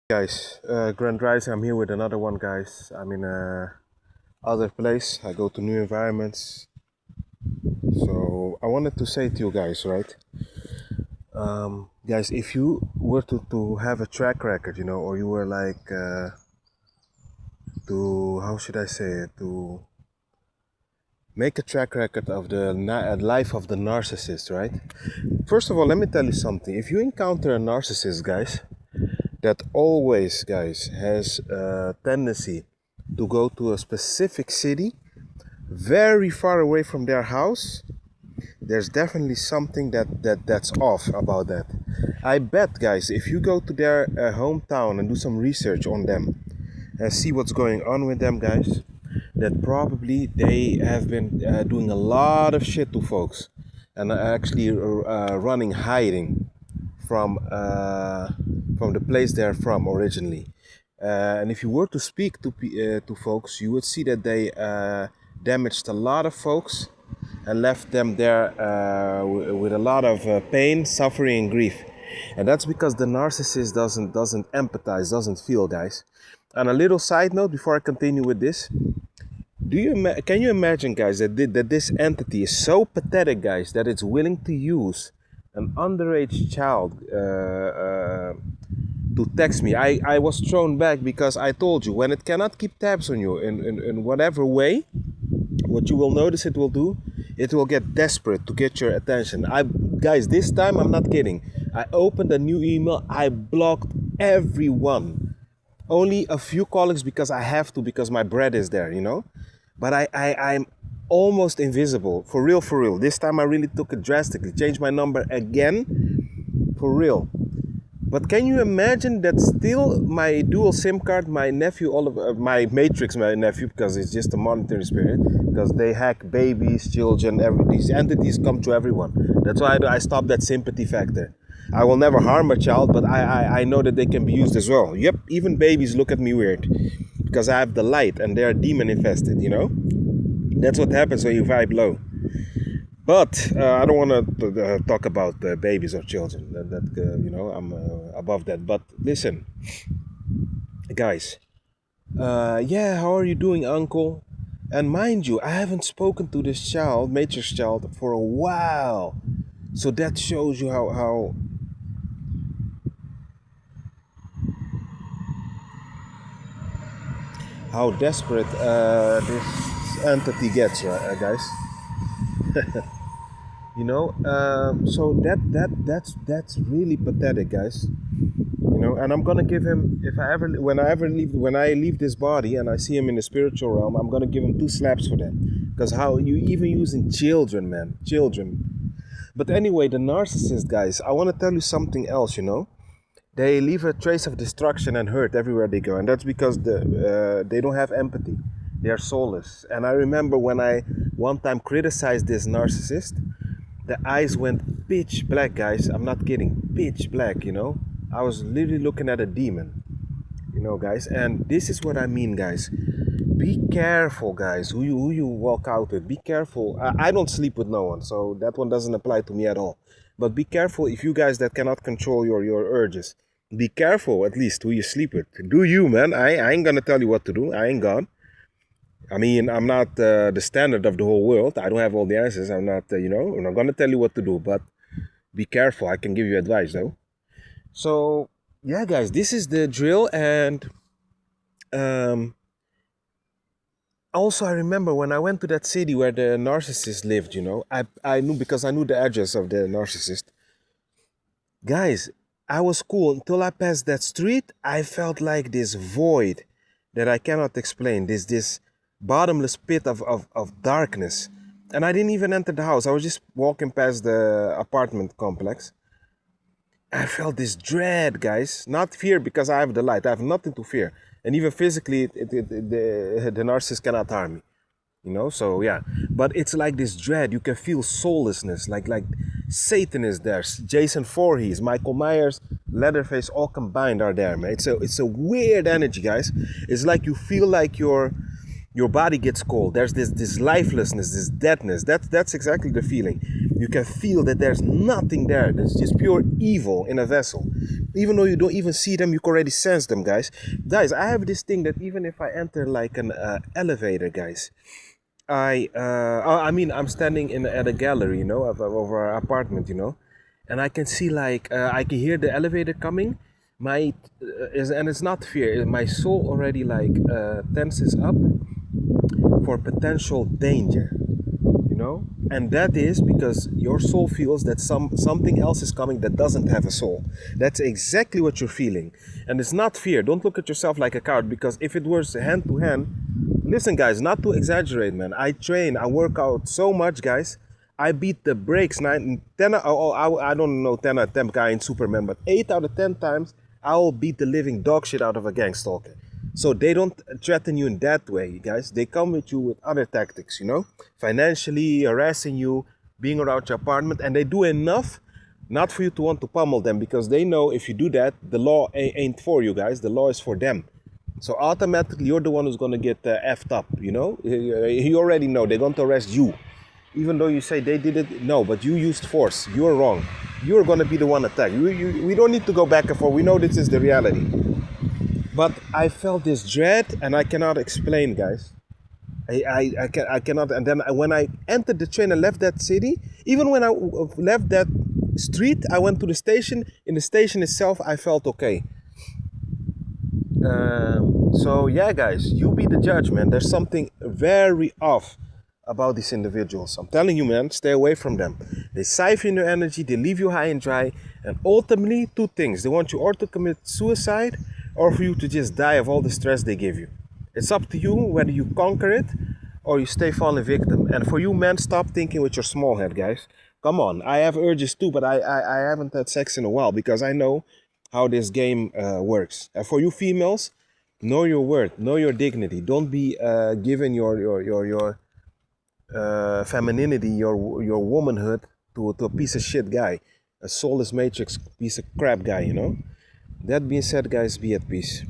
Guys, Grand Rise, I'm here with another one, guys. I'm in a other place. I go to new environments. So I wanted to say to you guys, right? Guys, if you were to have a track record, or you were like to, how should I say it, to make a track record of the life of the narcissist, right? First of all, let me tell you something. If you encounter a narcissist, guys, that always, guys, has a tendency to go to a specific city very far away from their house, there's definitely something that's off about that. I bet, guys, if you go to their hometown and do some research on them and see what's going on with them, guys, that probably they have been doing a lot of shit to folks and are actually running, hiding from the place they're from originally. And if you were to speak to folks, you would see that they damaged a lot of folks and left them there with a lot of pain, suffering, and grief. And that's because the narcissist doesn't empathize, doesn't feel, guys. And a little side note before I continue with this: can you imagine, guys, that this entity is so pathetic, guys, that it's willing to use an underage child to text me? I was thrown back because I told you, when it cannot keep tabs on you in whatever way, what you will notice it will do, it will get desperate to get your attention. Guys, this time I'm not kidding. I opened a new email, I blocked everyone. Only a few colleagues because I have to, because my bread is there. But I'm almost invisible. For real, for real. This time I really took it drastically. Changed my number again. For real. But can you imagine that still my dual SIM card, my nephew, all of my Matrix, my nephew, because it's just a monitoring spirit, because they hack babies, children, these entities come to everyone. That's why I stopped that sympathy factor. I will never harm a child, but I know that they can be used as well. Yep, even babies look at me weird because I have the light and they are demon infested. That's what happens when you vibe low. But I don't want to talk about babies or children. I'm above that. But listen, guys. Yeah, how are you doing, Uncle? And mind you, I haven't spoken to this child, Matrix child, for a while. So that shows you how desperate this entity gets, right, guys. So that's really pathetic, guys. And I'm gonna give him, if I ever when I leave this body and I see him in the spiritual realm, I'm gonna give him 2 slaps for that. Because how you even using children, man, children. But anyway, the narcissist, guys, I want to tell you something else. They leave a trace of destruction and hurt everywhere they go, and that's because they don't have empathy. They are soulless. And I remember when I one time criticized this narcissist, the eyes went pitch black, guys. I'm not kidding, pitch black. I was literally looking at a demon, guys. And this is what I mean, guys. Be careful, guys, who you walk out with. Be careful. I don't sleep with no one, so that one doesn't apply to me at all. But be careful, if you guys that cannot control your urges. Be careful at least who you sleep with. Do you, man? I ain't gonna tell you what to do. I ain't God. I mean, I'm not the standard of the whole world. I don't have all the answers. I'm not gonna tell you what to do. But be careful. I can give you advice though. So yeah, guys, this is the drill. And um, also, I remember when I went to that city where the narcissist lived. I knew, because I knew the address of the narcissist. Guys, I was cool until I passed that street. I felt like this void that I cannot explain. This bottomless pit of darkness. And I didn't even enter the house. I was just walking past the apartment complex. I felt this dread, guys. Not fear, because I have the light. I have nothing to fear. And even physically, the narcissist cannot harm me. So yeah. But it's like this dread. You can feel soullessness. Like Satan is there. Jason Voorhees, Michael Myers, Leatherface, all combined are there, man. It's a weird energy, guys. It's like you feel like you're Your body gets cold. There's this lifelessness, this deadness. That's exactly the feeling. You can feel that there's nothing there. There's just pure evil in a vessel. Even though you don't even see them, you can already sense them, guys. Guys, I have this thing that even if I enter like an elevator, guys, I mean, I'm standing in at a gallery, of our apartment, and I can see like I can hear the elevator coming. My and it's not fear. My soul already like tenses up for potential danger, and that is because your soul feels that something else is coming that doesn't have a soul. That's exactly what you're feeling, and it's not fear. Don't look at yourself like a coward, because if it was hand to hand, listen, guys, not to exaggerate, man, I train, I work out so much, guys. I beat the brakes 10 I don't know, 10 out of 10 guy in Superman, but 8 out of 10 times I will beat the living dog shit out of a gang stalker. So they don't threaten you in that way, guys. They come with you with other tactics, financially harassing you, being around your apartment, and they do enough not for you to want to pummel them, because they know if you do that, the law ain't for you, guys. The law is for them. So automatically you're the one who's gonna get effed up, You already know they're going to arrest you. Even though you say they did it, no, but you used force. You're wrong. You're gonna be the one attacked. We don't need to go back and forth. We know this is the reality. But I felt this dread, and I cannot explain, guys. I cannot. And then when I entered the train and left that city, even when I left that street, I went to the station. In the station itself, I felt okay. So yeah, guys, you be the judge, man. There's something very off about these individuals. I'm telling you, man, stay away from them. They siphon your energy, they leave you high and dry, and ultimately, two things. They want you or to commit suicide, or for you to just die of all the stress they give you. It's up to you whether you conquer it or you stay fallen victim. And for you, men, stop thinking with your small head, guys. Come on, I have urges too, but I haven't had sex in a while, because I know how this game works. And for you females, know your worth, know your dignity. Don't be given your femininity, your womanhood to a piece of shit guy, a soulless matrix piece of crap guy. That being said, guys, be at peace.